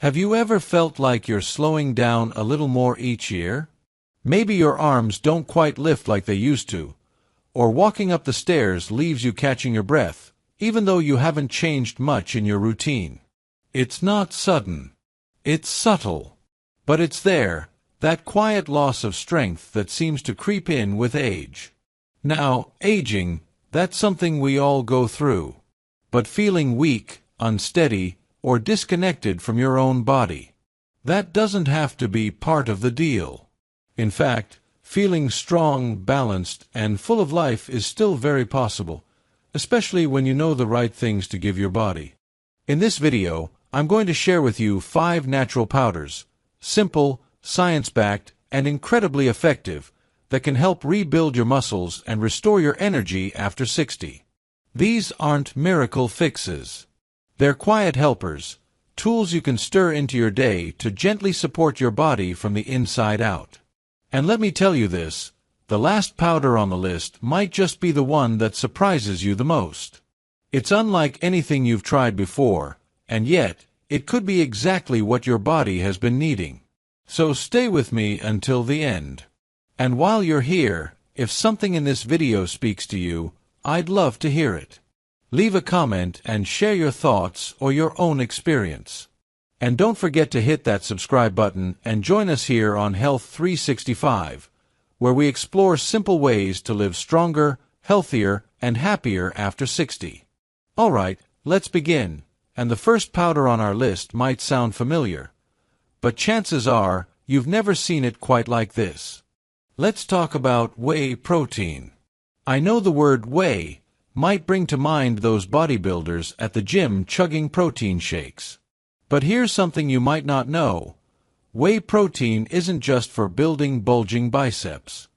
Have you ever felt like you're slowing down a little more each year? Maybe your arms don't quite lift like they used to, or walking up the stairs leaves you catching your breath, even though you haven't changed much in your routine. It's not sudden. It's subtle. But it's there, that quiet loss of strength that seems to creep in with age. Now, aging, that's something we all go through. But feeling weak, unsteady, or disconnected from your own body, that doesn't have to be part of the deal. In fact, feeling strong, balanced, and full of life is still very possible, especially when you know the right things to give your body. In this video, I'm going to share with you 5 natural powders, simple, science-backed, and incredibly effective, that can help rebuild your muscles and restore your energy after 60. These aren't miracle fixes. They're quiet helpers, tools you can stir into your day to gently support your body from the inside out. And let me tell you this, the last powder on the list might just be the one that surprises you the most. It's unlike anything you've tried before, and yet, it could be exactly what your body has been needing. So stay with me until the end. And while you're here, if something in this video speaks to you, I'd love to hear it. Leave a comment and share your thoughts or your own experience. And don't forget to hit that subscribe button and join us here on Health 365, where we explore simple ways to live stronger, healthier, and happier after 60. Alright, let's begin. And the first powder on our list might sound familiar, but chances are you've never seen it quite like this. Let's talk about whey protein. I know the word whey might bring to mind those bodybuilders at the gym chugging protein shakes. But here's something you might not know. Whey protein isn't just for building bulging biceps.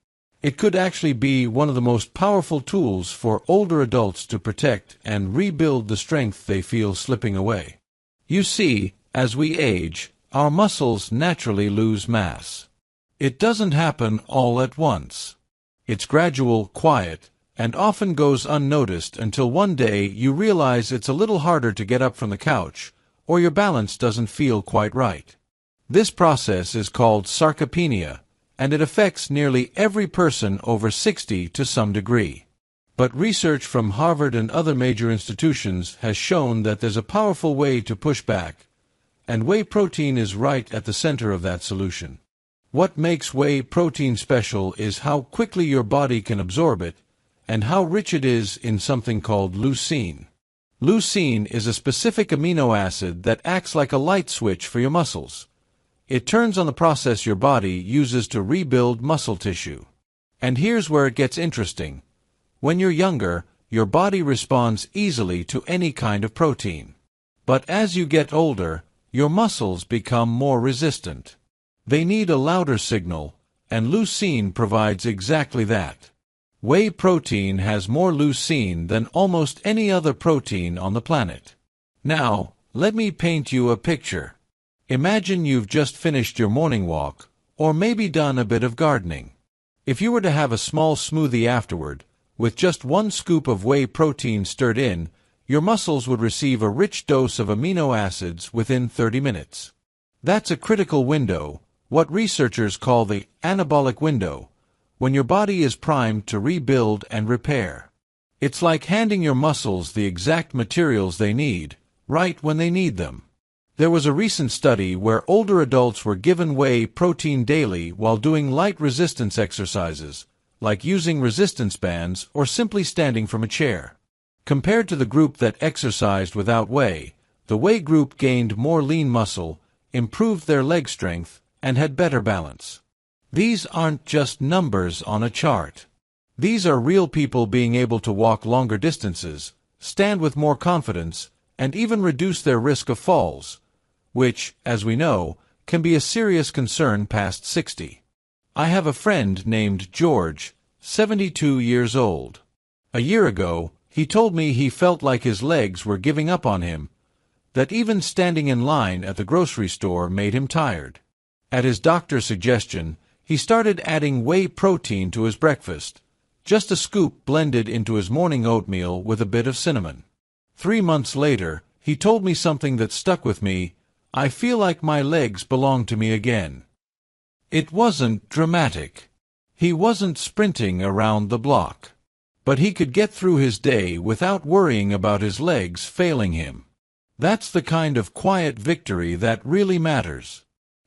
It could actually be one of the most powerful tools for older adults to protect and rebuild the strength they feel slipping away. You see, as we age, our muscles naturally lose mass. It doesn't happen all at once. It's gradual, quiet, and often goes unnoticed until one day you realize it's a little harder to get up from the couch, or your balance doesn't feel quite right. This process is called sarcopenia, and it affects nearly every person over 60 to some degree. But research from Harvard and other major institutions has shown that there's a powerful way to push back, and whey protein is right at the center of that solution. What makes whey protein special is how quickly your body can absorb it, and how rich it is in something called leucine. Leucine is a specific amino acid that acts like a light switch for your muscles. It turns on the process your body uses to rebuild muscle tissue. And here's where it gets interesting. When you're younger, your body responds easily to any kind of protein. But as you get older, your muscles become more resistant. They need a louder signal, and leucine provides exactly that. Whey protein has more leucine than almost any other protein on the planet. Now, let me paint you a picture. Imagine you've just finished your morning walk, or maybe done a bit of gardening. If you were to have a small smoothie afterward, with just 1 scoop of whey protein stirred in, your muscles would receive a rich dose of amino acids within 30 minutes. That's a critical window, what researchers call the anabolic window, when your body is primed to rebuild and repair. It's like handing your muscles the exact materials they need, right when they need them. There was a recent study where older adults were given whey protein daily while doing light resistance exercises, like using resistance bands or simply standing from a chair. Compared to the group that exercised without whey, the whey group gained more lean muscle, improved their leg strength, and had better balance. These aren't just numbers on a chart. These are real people being able to walk longer distances, stand with more confidence, and even reduce their risk of falls, which, as we know, can be a serious concern past 60. I have a friend named George, 72 years old. A year ago, he told me he felt like his legs were giving up on him, that even standing in line at the grocery store made him tired. At his doctor's suggestion, he started adding whey protein to his breakfast, just a scoop blended into his morning oatmeal with a bit of cinnamon. 3 months later, he told me something that stuck with me. I feel like my legs belong to me again." It wasn't dramatic. He wasn't sprinting around the block. But he could get through his day without worrying about his legs failing him. That's the kind of quiet victory that really matters.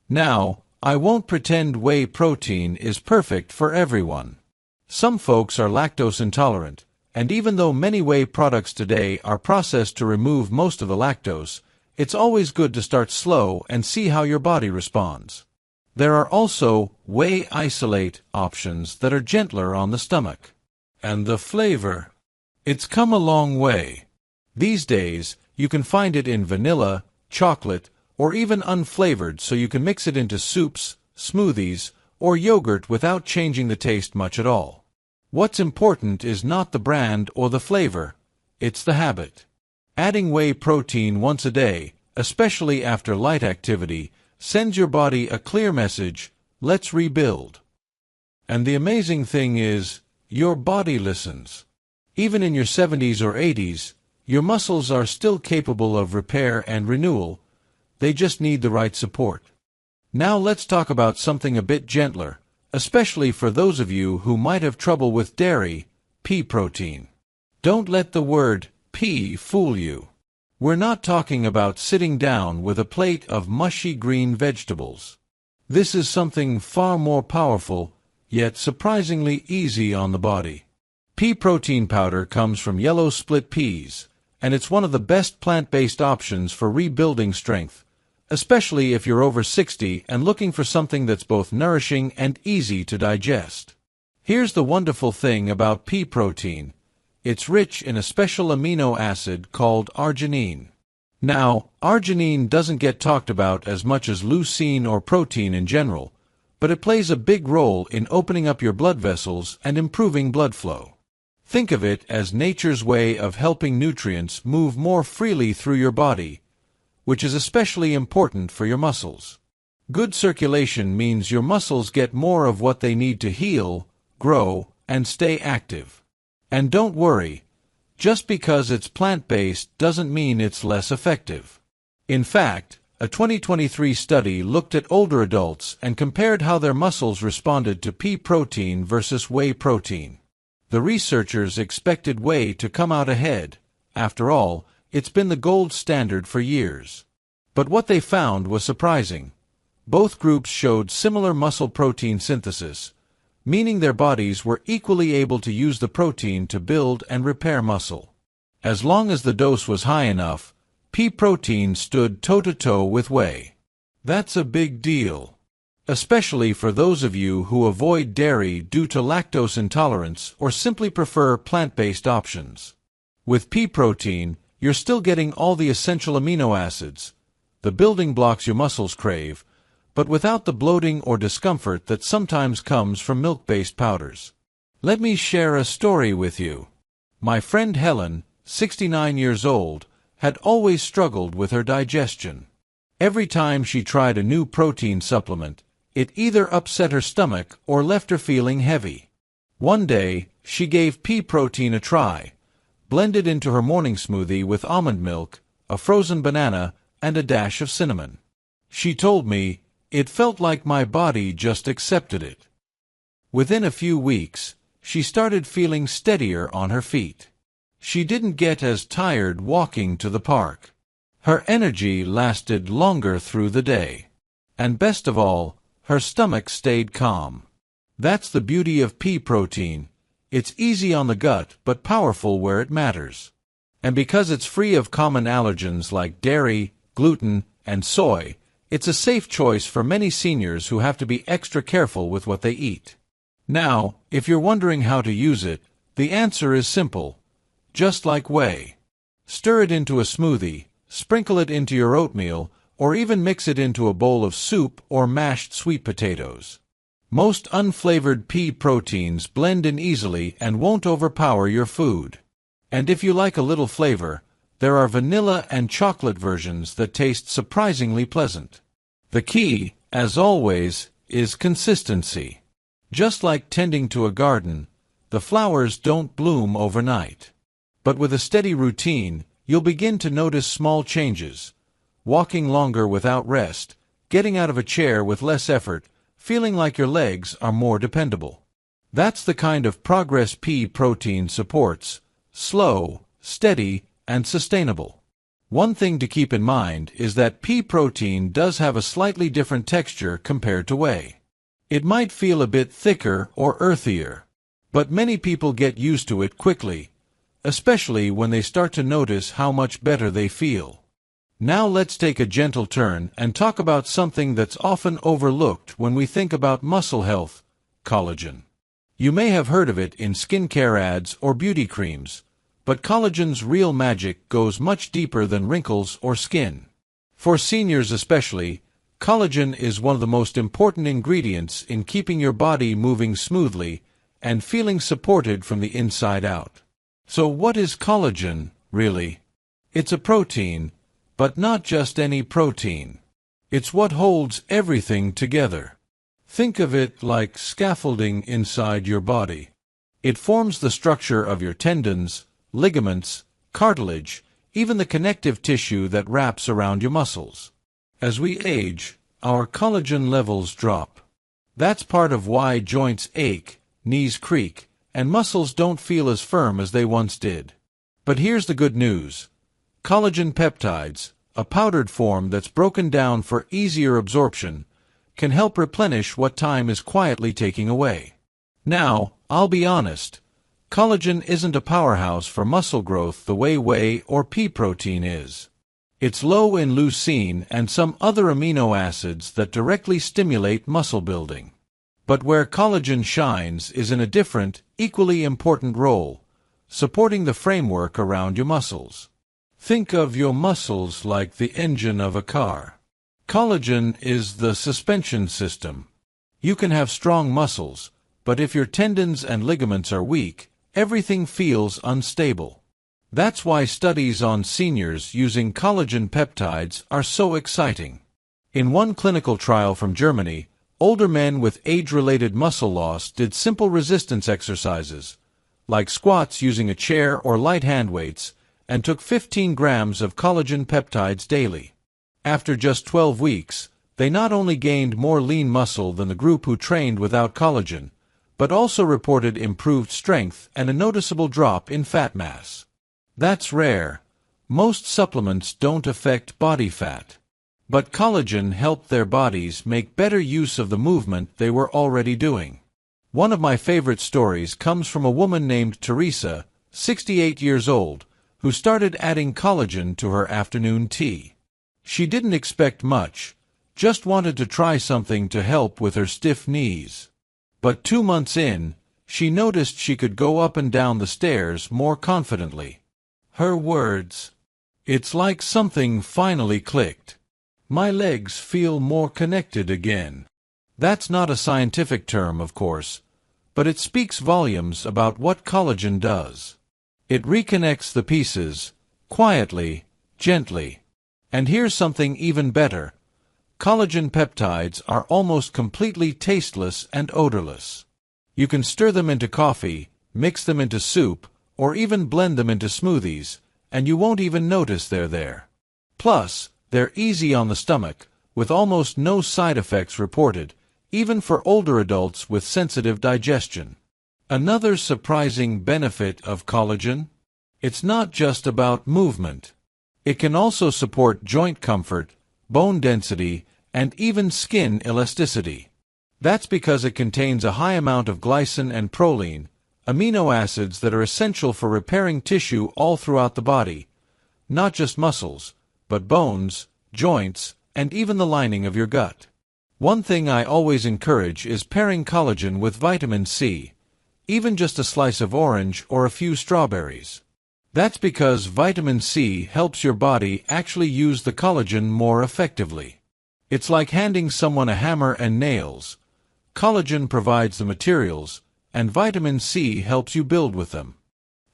Now, I won't pretend whey protein is perfect for everyone. Some folks are lactose intolerant, and even though many whey products today are processed to remove most of the lactose, it's always good to start slow and see how your body responds. There are also whey isolate options that are gentler on the stomach. And the flavor. It's come a long way. These days, you can find it in vanilla, chocolate, or even unflavored, so you can mix it into soups, smoothies, or yogurt without changing the taste much at all. What's important is not the brand or the flavor, it's the habit. Adding whey protein once a day, especially after light activity, sends your body a clear message: let's rebuild. And the amazing thing is, your body listens. Even in your 70s or 80s, your muscles are still capable of repair and renewal. They just need the right support. Now let's talk about something a bit gentler, especially for those of you who might have trouble with dairy, pea protein. Don't let the word pea fool you. We're not talking about sitting down with a plate of mushy green vegetables. This is something far more powerful, yet surprisingly easy on the body. Pea protein powder comes from yellow split peas, and it's one of the best plant-based options for rebuilding strength, especially if you're over 60 and looking for something that's both nourishing and easy to digest. Here's the wonderful thing about pea protein. It's rich in a special amino acid called arginine. Now, arginine doesn't get talked about as much as leucine or protein in general, but it plays a big role in opening up your blood vessels and improving blood flow. Think of it as nature's way of helping nutrients move more freely through your body, which is especially important for your muscles. Good circulation means your muscles get more of what they need to heal, grow, and stay active. And don't worry, just because it's plant-based doesn't mean it's less effective. In fact, a 2023 study looked at older adults and compared how their muscles responded to pea protein versus whey protein. The researchers expected whey to come out ahead. After all, it's been the gold standard for years. But what they found was surprising. Both groups showed similar muscle protein synthesis, meaning their bodies were equally able to use the protein to build and repair muscle. As long as the dose was high enough, pea protein stood toe-to-toe with whey. That's a big deal, especially for those of you who avoid dairy due to lactose intolerance or simply prefer plant-based options. With pea protein, you're still getting all the essential amino acids, the building blocks your muscles crave, but without the bloating or discomfort that sometimes comes from milk-based powders. Let me share a story with you. My friend Helen, 69 years old, had always struggled with her digestion. Every time she tried a new protein supplement, it either upset her stomach or left her feeling heavy. One day, she gave pea protein a try, blended into her morning smoothie with almond milk, a frozen banana, and a dash of cinnamon. She told me, "It felt like my body just accepted it." Within a few weeks, she started feeling steadier on her feet. She didn't get as tired walking to the park. Her energy lasted longer through the day. And best of all, her stomach stayed calm. That's the beauty of pea protein. It's easy on the gut but powerful where it matters. And because it's free of common allergens like dairy, gluten, and soy, it's a safe choice for many seniors who have to be extra careful with what they eat. Now, if you're wondering how to use it, the answer is simple. Just like whey. Stir it into a smoothie, sprinkle it into your oatmeal, or even mix it into a bowl of soup or mashed sweet potatoes. Most unflavored pea proteins blend in easily and won't overpower your food. And if you like a little flavor, there are vanilla and chocolate versions that taste surprisingly pleasant. The key, as always, is consistency. Just like tending to a garden, the flowers don't bloom overnight. But with a steady routine, you'll begin to notice small changes. walking longer without rest, getting out of a chair with less effort, feeling like your legs are more dependable. That's the kind of progress pea protein supports: slow, steady, and sustainable. One thing to keep in mind is that pea protein does have a slightly different texture compared to whey. It might feel a bit thicker or earthier, but many people get used to it quickly, especially when they start to notice how much better they feel. Now let's take a gentle turn and talk about something that's often overlooked when we think about muscle health: collagen. You may have heard of it in skincare ads or beauty creams, but collagen's real magic goes much deeper than wrinkles or skin. For seniors especially, collagen is one of the most important ingredients in keeping your body moving smoothly and feeling supported from the inside out. So what is collagen, really? It's a protein, but not just any protein. It's what holds everything together. Think of it like scaffolding inside your body. It forms the structure of your tendons, ligaments, cartilage, even the connective tissue that wraps around your muscles. As we age, our collagen levels drop. That's part of why joints ache, knees creak, and muscles don't feel as firm as they once did. But here's the good news. Collagen peptides, a powdered form that's broken down for easier absorption, can help replenish what time is quietly taking away. Now, I'll be honest, collagen isn't a powerhouse for muscle growth the way whey or pea protein is. It's low in leucine and some other amino acids that directly stimulate muscle building. But where collagen shines is in a different, equally important role: supporting the framework around your muscles. Think of your muscles like the engine of a car. Collagen is the suspension system. You can have strong muscles, but if your tendons and ligaments are weak, everything feels unstable. That's why studies on seniors using collagen peptides are so exciting. In one clinical trial from Germany, older men with age-related muscle loss did simple resistance exercises, like squats using a chair or light hand weights, and took 15 grams of collagen peptides daily. After just 12 weeks, they not only gained more lean muscle than the group who trained without collagen, but also reported improved strength and a noticeable drop in fat mass. That's rare. Most supplements don't affect body fat. But collagen helped their bodies make better use of the movement they were already doing. One of my favorite stories comes from a woman named Teresa, 68 years old, who started adding collagen to her afternoon tea. She didn't expect much, just wanted to try something to help with her stiff knees. But 2 months in, she noticed she could go up and down the stairs more confidently. Her words: "It's like something finally clicked. My legs feel more connected again." That's not a scientific term, of course, but it speaks volumes about what collagen does. It reconnects the pieces, quietly, gently. And here's something even better. Collagen peptides are almost completely tasteless and odorless. You can stir them into coffee, mix them into soup, or even blend them into smoothies, and you won't even notice they're there. Plus, they're easy on the stomach, with almost no side effects reported, even for older adults with sensitive digestion. Another surprising benefit of collagen? It's not just about movement. It can also support joint comfort, bone density, and even skin elasticity. That's because it contains a high amount of glycine and proline, amino acids that are essential for repairing tissue all throughout the body, not just muscles, but bones, joints, and even the lining of your gut. One thing I always encourage is pairing collagen with vitamin C, even just a slice of orange or a few strawberries. That's because vitamin C helps your body actually use the collagen more effectively. It's like handing someone a hammer and nails. Collagen provides the materials, and vitamin C helps you build with them.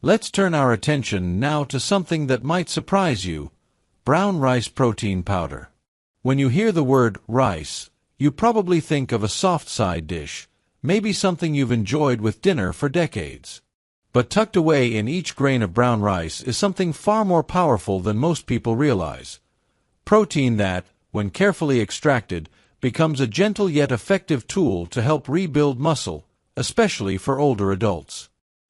Let's turn our attention now to something that might surprise you: brown rice protein powder. When you hear the word rice, you probably think of a soft side dish, maybe something you've enjoyed with dinner for decades. But tucked away in each grain of brown rice is something far more powerful than most people realize: protein that, when carefully extracted, becomes a gentle yet effective tool to help rebuild muscle, especially for older adults.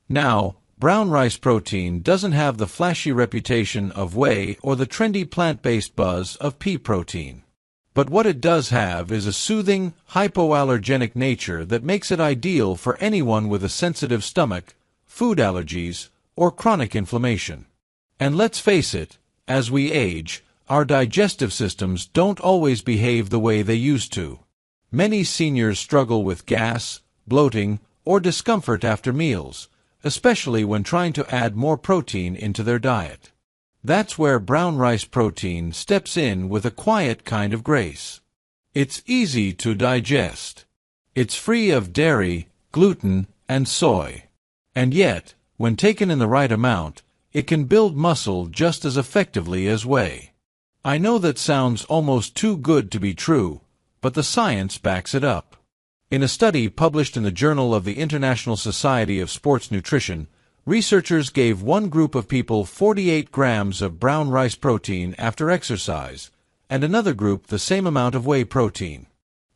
Now, brown rice protein doesn't have the flashy reputation of whey or the trendy plant-based buzz of pea protein. But what it does have is a soothing, hypoallergenic nature that makes it ideal for anyone with a sensitive stomach, food allergies, or chronic inflammation. And let's face it, as we age, our digestive systems don't always behave the way they used to. Many seniors struggle with gas, bloating, or discomfort after meals, especially when trying to add more protein into their diet. That's where brown rice protein steps in with a quiet kind of grace. It's easy to digest. It's free of dairy, gluten, and soy. And yet, when taken in the right amount, it can build muscle just as effectively as whey. I know that sounds almost too good to be true, but the science backs it up. In a study published in the Journal of the International Society of Sports Nutrition, researchers gave one group of people 48 grams of brown rice protein after exercise, and another group the same amount of whey protein.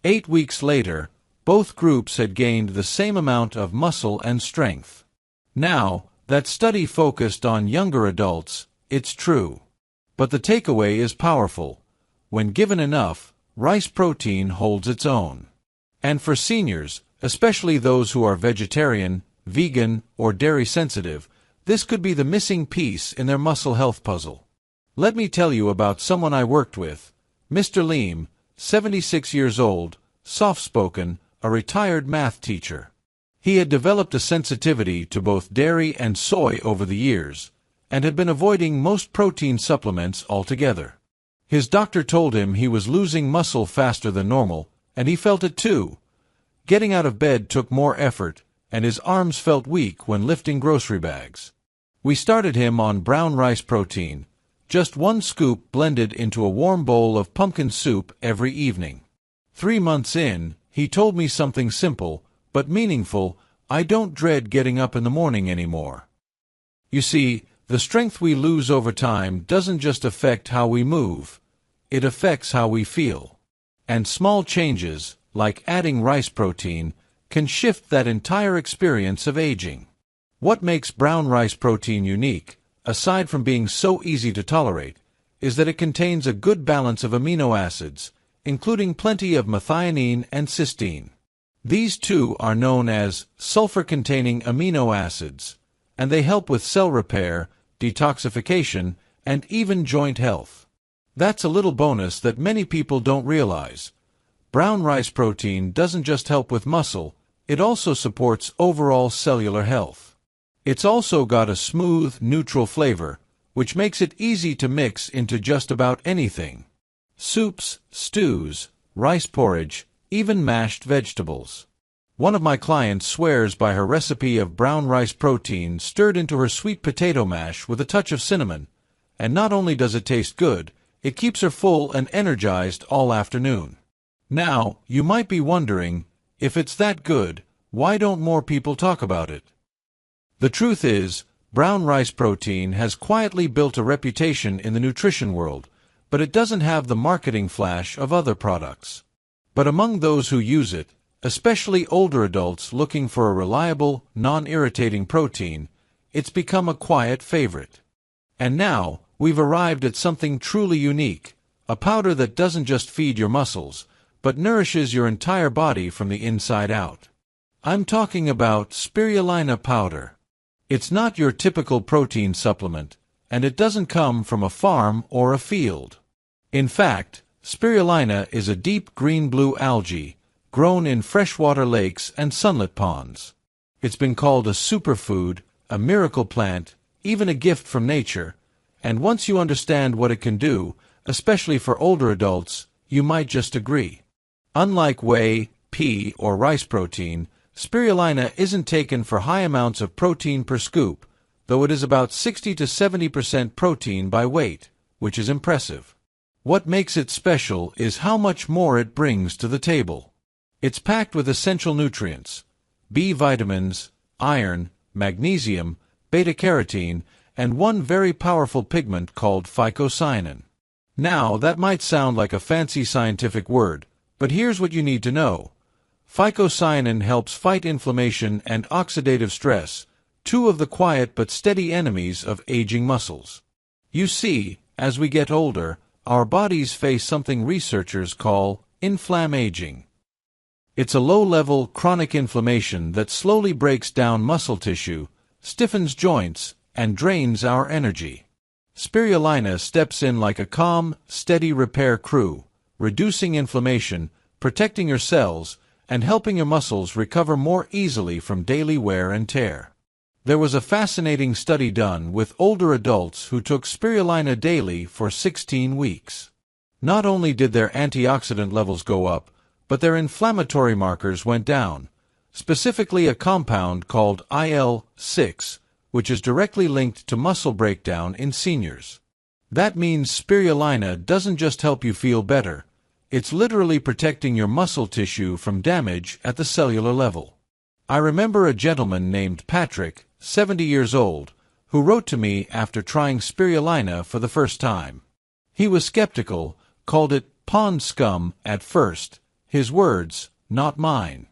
8 weeks later, both groups had gained the same amount of muscle and strength. Now, that study focused on younger adults, it's true. But the takeaway is powerful. When given enough, rice protein holds its own. And for seniors, especially those who are vegetarian, vegan, or dairy sensitive, this could be the missing piece in their muscle health puzzle. Let me tell you about someone I worked with, Mr. Leem, 76 years old, soft-spoken, a retired math teacher. He had developed a sensitivity to both dairy and soy over the years, and had been avoiding most protein supplements altogether. His doctor told him he was losing muscle faster than normal, and he felt it too. Getting out of bed took more effort, and his arms felt weak when lifting grocery bags. We started him on brown rice protein, just 1 scoop blended into a warm bowl of pumpkin soup every evening. 3 months in, he told me something simple, but meaningful: I don't dread getting up in the morning anymore. You see, the strength we lose over time doesn't just affect how we move, it affects how we feel. And small changes, like adding rice protein, can shift that entire experience of aging. What makes brown rice protein unique, aside from being so easy to tolerate, is that it contains a good balance of amino acids, including plenty of methionine and cysteine. These two are known as sulfur-containing amino acids, and they help with cell repair, detoxification, and even joint health. That's a little bonus that many people don't realize. Brown rice protein doesn't just help with muscle, it also supports overall cellular health. It's also got a smooth, neutral flavor, which makes it easy to mix into just about anything. Soups, stews, rice porridge, even mashed vegetables. One of my clients swears by her recipe of brown rice protein stirred into her sweet potato mash with a touch of cinnamon, and not only does it taste good, it keeps her full and energized all afternoon. Now, you might be wondering, if it's that good, why don't more people talk about it? The truth is, brown rice protein has quietly built a reputation in the nutrition world, but it doesn't have the marketing flash of other products. But among those who use it, especially older adults looking for a reliable, non-irritating protein, it's become a quiet favorite. And now, we've arrived at something truly unique, a powder that doesn't just feed your muscles, but nourishes your entire body from the inside out. I'm talking about spirulina powder. It's not your typical protein supplement, and it doesn't come from a farm or a field. In fact, spirulina is a deep green-blue algae grown in freshwater lakes and sunlit ponds. It's been called a superfood, a miracle plant, even a gift from nature, and once you understand what it can do, especially for older adults, you might just agree. Unlike whey, pea, or rice protein, spirulina isn't taken for high amounts of protein per scoop, though it is about 60 to 70% protein by weight, which is impressive. What makes it special is how much more it brings to the table. It's packed with essential nutrients, B vitamins, iron, magnesium, beta-carotene, and one very powerful pigment called phycocyanin. Now, that might sound like a fancy scientific word, but here's what you need to know. Phycocyanin helps fight inflammation and oxidative stress, two of the quiet but steady enemies of aging muscles. You see, as we get older, our bodies face something researchers call inflammaging. It's a low-level, chronic inflammation that slowly breaks down muscle tissue, stiffens joints, and drains our energy. Spirulina steps in like a calm, steady repair crew, reducing inflammation, protecting your cells, and helping your muscles recover more easily from daily wear and tear. There was a fascinating study done with older adults who took spirulina daily for 16 weeks. Not only did their antioxidant levels go up, but their inflammatory markers went down, specifically a compound called IL-6, which is directly linked to muscle breakdown in seniors. That means spirulina doesn't just help you feel better, it's literally protecting your muscle tissue from damage at the cellular level. I remember a gentleman named Patrick, 70 years old, who wrote to me after trying spirulina for the first time. He was skeptical, called it pond scum at first, his words, not mine.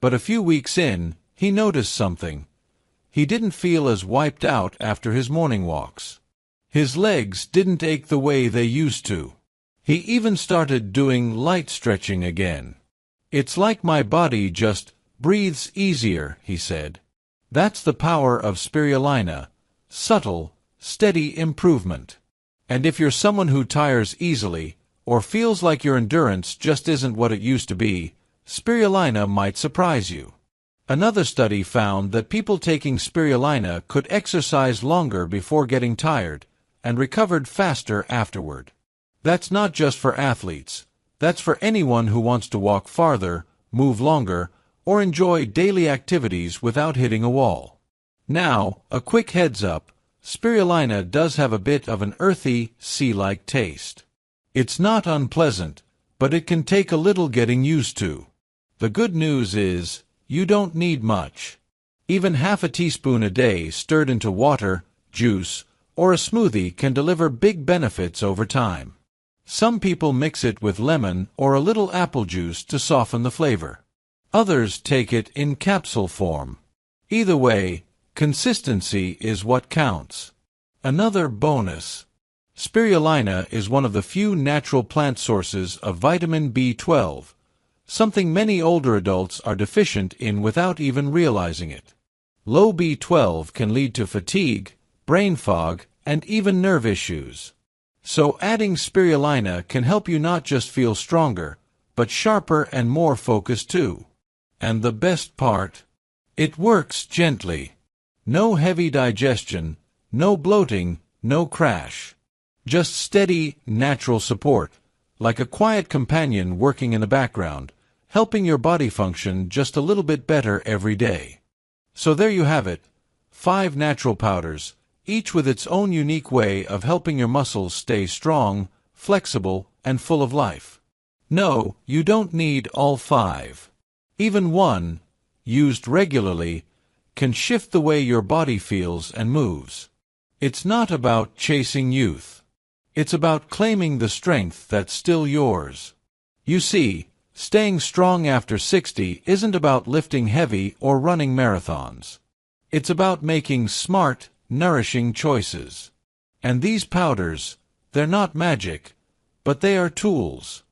But a few weeks in, he noticed something. He didn't feel as wiped out after his morning walks. His legs didn't ache the way they used to. He even started doing light stretching again. It's like my body just breathes easier, he said. That's the power of spirulina. Subtle, steady improvement. And if you're someone who tires easily, or feels like your endurance just isn't what it used to be, spirulina might surprise you. Another study found that people taking spirulina could exercise longer before getting tired, and recovered faster afterward. That's not just for athletes. That's for anyone who wants to walk farther, move longer, or enjoy daily activities without hitting a wall. Now, a quick heads up, spirulina does have a bit of an earthy, sea-like taste. It's not unpleasant, but it can take a little getting used to. The good news is, you don't need much. Even half a teaspoon a day stirred into water, juice, or a smoothie can deliver big benefits over time. Some people mix it with lemon or a little apple juice to soften the flavor. Others take it in capsule form. Either way, consistency is what counts. Another bonus. Spirulina is one of the few natural plant sources of vitamin B12, something many older adults are deficient in without even realizing it. Low B12 can lead to fatigue, brain fog, and even nerve issues. So adding spirulina can help you not just feel stronger, but sharper and more focused too. And the best part? It works gently. No heavy digestion, no bloating, no crash. Just steady, natural support, like a quiet companion working in the background, helping your body function just a little bit better every day. So there you have it, 5 natural powders, each with its own unique way of helping your muscles stay strong, flexible, and full of life. No, you don't need all 5. Even one, used regularly, can shift the way your body feels and moves. It's not about chasing youth. It's about claiming the strength that's still yours. You see, staying strong after 60 isn't about lifting heavy or running marathons. It's about making smart, nourishing choices. And these powders, they're not magic, but they are tools.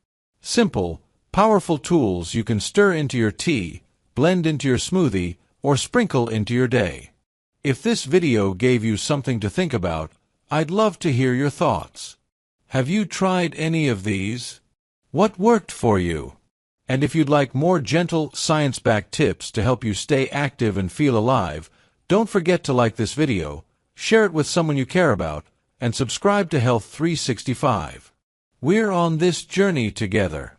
Simple, powerful tools you can stir into your tea, blend into your smoothie, or sprinkle into your day. If this video gave you something to think about, I'd love to hear your thoughts. Have you tried any of these? What worked for you? And if you'd like more gentle, science-backed tips to help you stay active and feel alive, don't forget to like this video, share it with someone you care about, and subscribe to Health 365. We're on this journey together.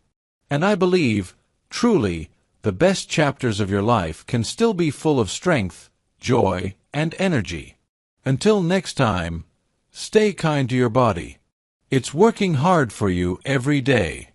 And I believe, truly, the best chapters of your life can still be full of strength, joy, and energy. Until next time, stay kind to your body. It's working hard for you every day.